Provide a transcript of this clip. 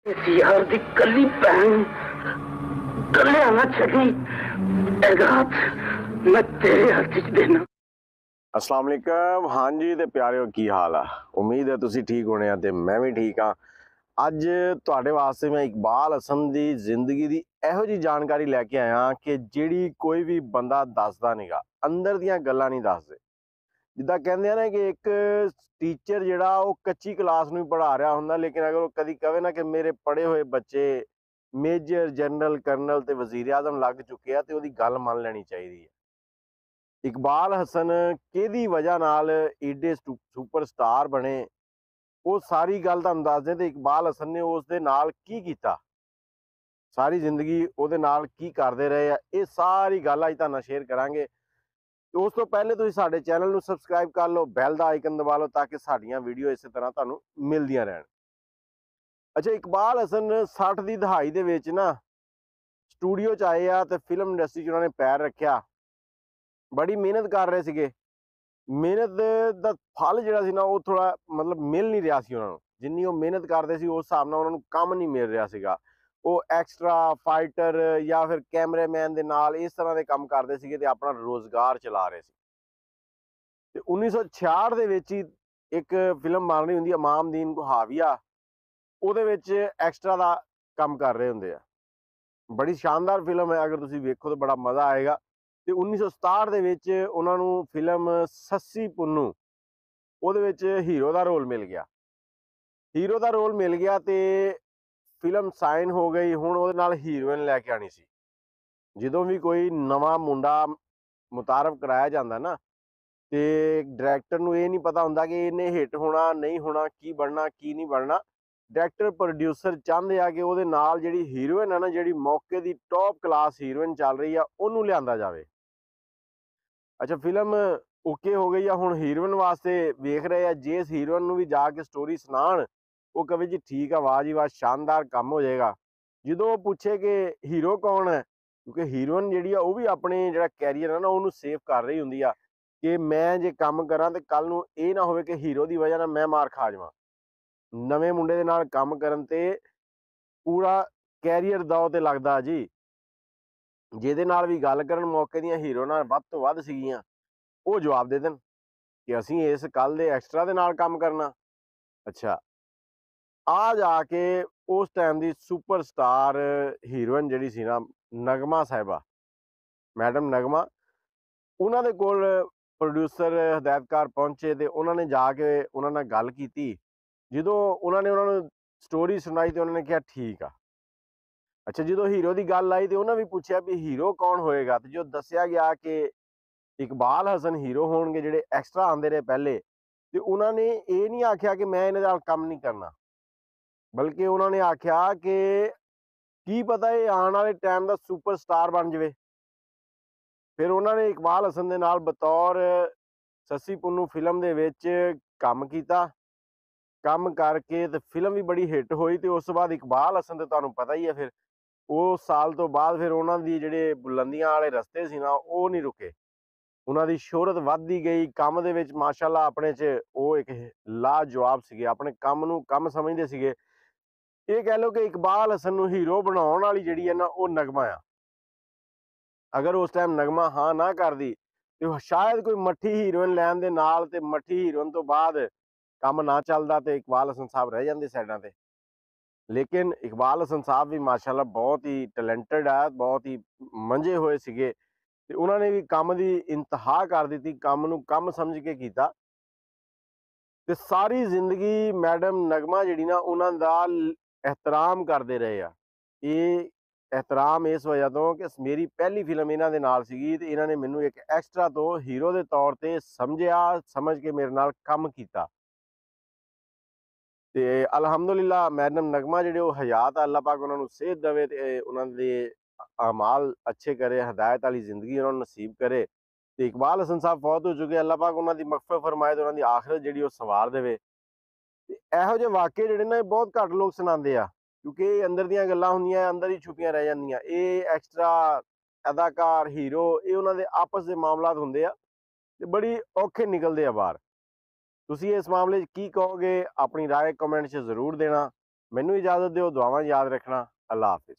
इस यार दी कली भैन कले आना छड़ी एगात मैं तेरे हाथ च देना। अस्सलाम वालेकुम। हाँ जी ते प्यारिओ की हाल आ। उम्मीद है तुसी ठीक होने आ ते मैं भी ठीक हाँ। ਅੱਜ ਤੁਹਾਡੇ ਵਾਸਤੇ ਮੈਂ ਇਕਬਾਲ ਹਸਨ ਦੀ ਜ਼ਿੰਦਗੀ ਦੀ ਇਹੋ ਜੀ ਜਾਣਕਾਰੀ ਲੈ ਕੇ ਆਇਆ ਕਿ ਜਿਹੜੀ ਕੋਈ ਵੀ ਬੰਦਾ ਦੱਸਦਾ ਨਹੀਂਗਾ, ਅੰਦਰ ਦੀਆਂ ਗੱਲਾਂ ਨਹੀਂ ਦੱਸਦੇ। ਜਿੱਦਾਂ ਕਹਿੰਦੇ ਆ ਨਾ ਕਿ ਇੱਕ ਟੀਚਰ ਜਿਹੜਾ ਉਹ ਕੱਚੀ ਕਲਾਸ ਨੂੰ ਪੜ੍ਹਾ ਰਿਹਾ ਹੁੰਦਾ, ਲੇਕਿਨ ਅਗਰ ਉਹ ਕਦੀ ਕਹੇ ਨਾ ਕਿ ਮੇਰੇ ਪੜ੍ਹੇ ਹੋਏ ਬੱਚੇ ਮੇਜਰ ਜਨਰਲ ਕਰਨਲ ਤੇ ਵਜ਼ੀਰ ਆਜ਼ਮ ਲੱਗ ਚੁੱਕੇ ਆ ਤੇ ਉਹਦੀ ਗੱਲ ਮੰਨ ਲੈਣੀ ਚਾਹੀਦੀ ਹੈ। ਇਕਬਾਲ ਹਸਨ ਕਿਹਦੀ ਵਜ੍ਹਾ ਨਾਲ ਏਡੇ ਸੁਪਰਸਟਾਰ ਬਣੇ, ਉਹ ਸਾਰੀ ਗੱਲ ਤੁਹਾਨੂੰ ਦੱਸਦੇ ਤੇ ਇਕਬਾਲ ਹਸਨ ਨੇ ਉਸ ਦੇ ਨਾਲ ਕੀ ਕੀਤਾ, ਸਾਰੀ ਜ਼ਿੰਦਗੀ ਉਹਦੇ ਨਾਲ ਕੀ ਕਰਦੇ ਰਹੇ ਆ, ਇਹ ਸਾਰੀ ਗੱਲ ਅੱਜ ਤੁਹਾਨੂੰ ਸ਼ੇਅਰ ਕਰਾਂਗੇ। ਉਸ ਤੋਂ ਪਹਿਲੇ ਤੁਸੀਂ ਸਾਡੇ ਚੈਨਲ ਨੂੰ ਸਬਸਕ੍ਰਾਈਬ ਕਰ ਲਓ, ਬੈਲ ਦਾ ਆਈਕਨ ਦਬਾ ਲਓ ਤਾਂ ਕਿ ਸਾਡੀਆਂ ਵੀਡੀਓ ਇਸੇ ਤਰ੍ਹਾਂ ਤੁਹਾਨੂੰ ਮਿਲਦੀਆਂ ਰਹਿਣ। ਅੱਛਾ, ਇਕਬਾਲ ਹਸਨ 60 ਦੀ ਦਹਾਈ ਦੇ ਵਿੱਚ ਨਾ ਸਟੂਡੀਓ 'ਚ ਆਏ ਆ ਤੇ ਫਿਲਮ ਇੰਡਸਟਰੀ 'ਚ ਉਹਨਾਂ ਨੇ ਪੈਰ ਰੱਖਿਆ। ਬੜੀ ਮਿਹਨਤ ਕਰ ਰਹੇ ਸੀਗੇ। ਮਿਹਨਤ ਦਾ ਫਲ ਜਿਹੜਾ ਸੀ ਨਾ ਉਹ ਥੋੜਾ ਮਤਲਬ ਮਿਲ ਨਹੀਂ ਰਿਹਾ ਸੀ ਉਹਨਾਂ ਨੂੰ। ਜਿੰਨੀ ਉਹ ਮਿਹਨਤ ਕਰਦੇ ਸੀ ਉਸ ਹਿਸਾਬ ਨਾਲ ਉਹਨਾਂ ਨੂੰ ਕੰਮ ਨਹੀਂ ਮਿਲ ਰਿਹਾ ਸੀਗਾ। ਉਹ ਐਕਸਟਰਾ ਫਾਈਟਰ ਜਾਂ ਫਿਰ ਕੈਮਰਾਮੈਨ ਦੇ ਨਾਲ ਇਸ ਤਰ੍ਹਾਂ ਦੇ ਕੰਮ ਕਰਦੇ ਸੀਗੇ ਤੇ ਆਪਣਾ ਰੋਜ਼ਗਾਰ ਚਲਾ ਰਹੇ ਸੀ। ਤੇ 1966 ਦੇ ਵਿੱਚ ਹੀ ਇੱਕ ਫਿਲਮ ਬਣ ਰਹੀ ਹੁੰਦੀ ਹੈ ਇਮਾਮਦੀਨ ਕੋ ਹਾਵੀਆ, ਉਹਦੇ ਵਿੱਚ ਐਕਸਟਰਾ ਦਾ ਕੰਮ ਕਰ ਰਹੇ ਹੁੰਦੇ ਆ। ਬੜੀ ਸ਼ਾਨਦਾਰ ਫਿਲਮ ਹੈ, ਅਗਰ ਤੁਸੀਂ ਵੇਖੋ ਤਾਂ ਬੜਾ ਮਜ਼ਾ ਆਏਗਾ। ਤੇ 1967 ਦੇ ਵਿੱਚ ਉਹਨਾਂ ਨੂੰ ਫਿਲਮ ਸੱਸੀ ਪੁੰਨੂ, ਉਹਦੇ ਵਿੱਚ ਹੀਰੋ ਦਾ ਰੋਲ ਮਿਲ ਗਿਆ। ਹੀਰੋ ਦਾ ਰੋਲ ਮਿਲ ਗਿਆ ਤੇ ਫਿਲਮ ਸਾਈਨ ਹੋ ਗਈ। ਹੁਣ ਉਹਦੇ ਨਾਲ ਹੀਰੋਇਨ ਲੈ ਕੇ ਆਣੀ ਸੀ। ਜਦੋਂ ਵੀ ਕੋਈ ਨਵਾਂ ਮੁੰਡਾ ਮੁਤਾਰਫ ਕਰਾਇਆ ਜਾਂਦਾ ਨਾ ਤੇ ਡਾਇਰੈਕਟਰ ਨੂੰ ਇਹ ਨਹੀਂ ਪਤਾ ਹੁੰਦਾ ਕਿ ਇਹਨੇ ਹਿੱਟ ਹੋਣਾ ਨਹੀਂ ਹੋਣਾ, ਕੀ ਬਣਨਾ ਕੀ ਨਹੀਂ ਬਣਨਾ। ਡਾਇਰੈਕਟਰ ਪ੍ਰੋਡਿਊਸਰ ਚਾਹੁੰਦੇ ਆ ਕਿ ਉਹਦੇ ਨਾਲ ਜਿਹੜੀ ਹੀਰੋਇਨ ਆ ਨਾ, ਜਿਹੜੀ ਮੌਕੇ ਦੀ ਟੌਪ ਕਲਾਸ ਹੀਰੋਇਨ ਚੱਲ ਰਹੀ ਆ, ਉਹਨੂੰ ਲਿਆਂਦਾ ਜਾਵੇ। ਅੱਛਾ, ਫਿਲਮ ਓਕੇ ਹੋ ਗਈ ਆ। ਹੁਣ ਹੀਰੋਇਨ ਵਾਸਤੇ ਵੇਖ ਰਹੇ ਆ, ਜੇ ਇਸ ਹੀਰੋਇਨ ਨੂੰ ਵੀ ਜਾ ਕੇ ਸਟੋਰੀ ਸੁਣਾਉਣ, ਉਹ ਕਹੇ ਜੀ ਠੀਕ ਆ, ਵਾਹ ਜੀ ਵਾਹ, ਸ਼ਾਨਦਾਰ ਕੰਮ ਹੋ ਜਾਏਗਾ। ਜਦੋਂ ਉਹ ਪੁੱਛੇ ਕਿ ਹੀਰੋ ਕੌਣ ਹੈ, ਕਿਉਂਕਿ ਹੀਰੋਇਨ ਜਿਹੜੀ ਆ ਉਹ ਵੀ ਆਪਣੇ ਜਿਹੜਾ ਕੈਰੀਅਰ ਹੈ ਨਾ ਉਹਨੂੰ ਸੇਵ ਕਰ ਰਹੀ ਹੁੰਦੀ ਆ ਕਿ ਮੈਂ ਜੇ ਕੰਮ ਕਰਾਂ ਤੇ ਕੱਲ ਨੂੰ ਇਹ ਨਾ ਹੋਵੇ ਕਿ ਹੀਰੋ ਦੀ ਵਜ੍ਹਾ ਨਾਲ ਮੈਂ ਮਾਰ ਖਾ ਜਾਵਾਂ। ਨਵੇਂ ਮੁੰਡੇ ਦੇ ਨਾਲ ਕੰਮ ਕਰਨ ਤੇ ਪੂਰਾ ਕੈਰੀਅਰ ਦਾਅ ਤੇ ਲੱਗਦਾ ਜੀ। ਜਿਹਦੇ ਨਾਲ ਵੀ ਗੱਲ ਕਰਨ ਮੌਕੇ ਦੀਆਂ ਹੀਰੋ ਨਾਲ ਵੱਧ ਤੋਂ ਵੱਧ ਸੀਗੀਆਂ, ਉਹ ਜਵਾਬ ਦੇ ਦੇਣ ਕਿ ਅਸੀਂ ਇਸ ਕੱਲ ਦੇ ਐਕਸਟਰਾ ਦੇ ਨਾਲ ਕੰਮ ਕਰਨਾ। ਅੱਛਾ, ਆ ਜਾ ਕੇ ਉਸ ਟਾਈਮ ਦੀ ਸੁਪਰਸਟਾਰ ਹੀਰੋਇਨ ਜਿਹੜੀ ਸੀ ਨਾ, ਨਗਮਾ ਸਾਹਿਬਾ, ਮੈਡਮ ਨਗਮਾ, ਉਹਨਾਂ ਦੇ ਕੋਲ ਪ੍ਰੋਡਿਊਸਰ ਹਦਾਇਤਕਾਰ ਪਹੁੰਚੇ ਤੇ ਉਹਨਾਂ ਨੇ ਜਾ ਕੇ ਉਹਨਾਂ ਨਾਲ ਗੱਲ ਕੀਤੀ। ਜਦੋਂ ਉਹਨਾਂ ਨੂੰ ਸਟੋਰੀ ਸੁਣਾਈ ਤੇ ਉਹਨਾਂ ਨੇ ਕਿਹਾ ਠੀਕ ਆ। ਅੱਛਾ, ਜਦੋਂ ਹੀਰੋ ਦੀ ਗੱਲ ਆਈ ਤੇ ਉਹਨਾਂ ਵੀ ਪੁੱਛਿਆ ਵੀ ਹੀਰੋ ਕੌਣ ਹੋਏਗਾ, ਤੇ ਜੋ ਦੱਸਿਆ ਗਿਆ ਕਿ ਇਕਬਾਲ ਹਸਨ ਹੀਰੋ ਹੋਣਗੇ ਜਿਹੜੇ ਐਕਸਟਰਾ ਆਉਂਦੇ ਰਹੇ ਪਹਿਲੇ, ਤੇ ਉਹਨਾਂ ਨੇ ਇਹ ਨਹੀਂ ਆਖਿਆ ਕਿ ਮੈਂ ਇਹਨਾਂ ਨਾਲ ਕੰਮ ਨਹੀਂ ਕਰਨਾ, ਬਲਕਿ ਉਹਨਾਂ ਨੇ ਆਖਿਆ ਕਿ ਕੀ ਪਤਾ ਇਹ ਆਉਣ ਵਾਲੇ ਟਾਈਮ ਦਾ ਸੁਪਰਸਟਾਰ ਬਣ ਜਾਵੇ। ਫਿਰ ਉਹਨਾਂ ਨੇ ਇਕਬਾਲ ਹਸਨ ਦੇ ਨਾਲ ਬਤੌਰ ਸੱਸੀ ਪੁੰਨੂ ਫਿਲਮ ਦੇ ਵਿੱਚ ਕੰਮ ਕੀਤਾ। ਕੰਮ ਕਰਕੇ ਤੇ ਫਿਲਮ ਵੀ ਬੜੀ ਹਿੱਟ ਹੋਈ ਤੇ ਉਸ ਤੋਂ ਬਾਅਦ ਇਕਬਾਲ ਹਸਨ ਤੇ ਤੁਹਾਨੂੰ ਪਤਾ ਹੀ ਹੈ, ਫਿਰ ਉਸ ਸਾਲ ਤੋਂ ਬਾਅਦ ਫਿਰ ਉਹਨਾਂ ਦੀ ਜਿਹੜੇ ਬੁਲੰਦੀਆਂ ਵਾਲੇ ਰਸਤੇ ਸੀ ਨਾ ਉਹ ਨਹੀਂ ਰੁਕੇ। ਉਹਨਾਂ ਦੀ ਸ਼ੋਹਰਤ ਵੱਧਦੀ ਗਈ। ਕੰਮ ਦੇ ਵਿੱਚ ਮਾਸ਼ਾਅੱਲਾ ਆਪਣੇ 'ਚ ਉਹ ਇੱਕ ਲਾਜਵਾਬ ਸੀਗੇ, ਆਪਣੇ ਕੰਮ ਨੂੰ ਕੰਮ ਸਮਝਦੇ ਸੀਗੇ। ਇਹ ਕਹਿ ਲਓ ਕਿ ਇਕਬਾਲ ਹਸਨ ਨੂੰ ਹੀਰੋ ਬਣਾਉਣ ਵਾਲੀ ਜਿਹੜੀ ਹੈ ਨਾ ਉਹ ਨਗਮਾ ਆ। ਅਗਰ ਉਸ ਟਾਈਮ ਨਗਮਾ ਹਾਂ ਨਾ ਕਰਦੀ ਤੇ ਸ਼ਾਇਦ ਕੋਈ ਮੱਠੀ ਹੀਰੋਇਨ ਲੈਣ ਦੇ ਨਾਲ ਤੇ ਮੱਠੀ ਹੀਰੋਇਨ ਤੋਂ ਬਾਅਦ ਕੰਮ ਨਾ ਚੱਲਦਾ ਤੇ ਇਕਬਾਲ ਹਸਨ ਸਾਹਿਬ ਰਹਿ ਜਾਂਦੇ ਸਾਈਡਾਂ ਤੇ। ਲੇਕਿਨ ਇਕਬਾਲ ਹਸਨ ਸਾਹਿਬ ਵੀ ਮਾਸ਼ਾਅੱਲਾ ਬਹੁਤ ਹੀ ਟੈਲੈਂਟਡ ਆ, ਬਹੁਤ ਹੀ ਮੰਝੇ ਹੋਏ ਸੀਗੇ ਤੇ ਉਹਨਾਂ ਨੇ ਵੀ ਕੰਮ ਦੀ ਇੰਤਹਾ ਕਰ ਦਿੱਤੀ, ਕੰਮ ਨੂੰ ਕੰਮ ਸਮਝ ਕੇ ਕੀਤਾ ਤੇ ਸਾਰੀ ਜ਼ਿੰਦਗੀ ਮੈਡਮ ਨਗਮਾ ਜਿਹੜੀ ਨਾ ਉਹਨਾਂ ਦਾ ਇਹਤਰਾਮ ਕਰਦੇ ਰਹੇ ਆ। ਇਹ ਇਹਤਰਾਮ ਇਸ ਵਜ੍ਹਾ ਤੋਂ ਕਿ ਮੇਰੀ ਪਹਿਲੀ ਫਿਲਮ ਇਹਨਾਂ ਦੇ ਨਾਲ ਸੀਗੀ ਤੇ ਇਹਨਾਂ ਨੇ ਮੈਨੂੰ ਇੱਕ ਐਕਸਟਰਾ ਤੋਂ ਹੀਰੋ ਦੇ ਤੌਰ ਤੇ ਸਮਝਿਆ, ਸਮਝ ਕੇ ਮੇਰੇ ਨਾਲ ਕੰਮ ਕੀਤਾ ਤੇ ਅਲਹਮਦੁਲਿਲਾ ਮੈਡਮ ਨਗਮਾ ਜਿਹੜੇ ਉਹ ਹਯਾਤ ਆ, ਅੱਲਾਹ ਪਾਕ ਉਹਨਾਂ ਨੂੰ ਸਿਹਤ ਦੇਵੇ ਤੇ ਉਹਨਾਂ ਦੇ ਅਮਾਲ ਅੱਛੇ ਕਰੇ, ਹਦਾਇਤ ਵਾਲੀ ਜ਼ਿੰਦਗੀ ਉਹਨਾਂ ਨੂੰ ਨਸੀਬ ਕਰੇ। ਤੇ ਇਕਬਾਲ ਹਸਨ ਸਾਹਿਬ ਫੌਤ ਹੋ ਚੁੱਕੇ, ਅੱਲਾਹ ਪਾਕ ਉਹਨਾਂ ਦੀ ਮਗਫਰਤ ਫਰਮਾਏ ਤੇ ਉਹਨਾਂ ਦੀ ਆਖਿਰਤ ਜਿਹੜੀ ਉਹ ਸਵਾਰ ਦੇਵੇ। ਤੇ ਇਹੋ ਜਿਹੇ ਵਾਕਿਏ ਜਿਹੜੇ ਨਾ ਇਹ ਬਹੁਤ ਘੱਟ ਲੋਕ ਸੁਣਾਉਂਦੇ ਆ, ਕਿਉਂਕਿ ਇਹ ਅੰਦਰ ਦੀਆਂ ਗੱਲਾਂ ਹੁੰਦੀਆਂ, ਅੰਦਰ ਹੀ ਛੁਪੀਆਂ ਰਹਿ ਜਾਂਦੀਆਂ। ਇਹ ਐਕਸਟਰਾ ਅਦਾਕਾਰ ਹੀਰੋ ਇਹ ਉਹਨਾਂ ਦੇ ਆਪਸ ਦੇ ਮਾਮਲਾਤ ਹੁੰਦੇ ਆ ਤੇ ਬੜੀ ਔਖੇ ਨਿਕਲਦੇ ਆ ਬਾਹਰ। ਤੁਸੀਂ ਇਸ ਮਾਮਲੇ 'ਚ ਕੀ ਕਹੋਗੇ? ਆਪਣੀ ਰਾਏ ਕਮੈਂਟ 'ਚ ਜ਼ਰੂਰ ਦੇਣਾ। ਮੈਨੂੰ ਇਜਾਜ਼ਤ ਦਿਓ, ਦੁਆਵਾਂ ਯਾਦ ਰੱਖਣਾ। ਅੱਲਾ ਹਾਫਿਜ਼।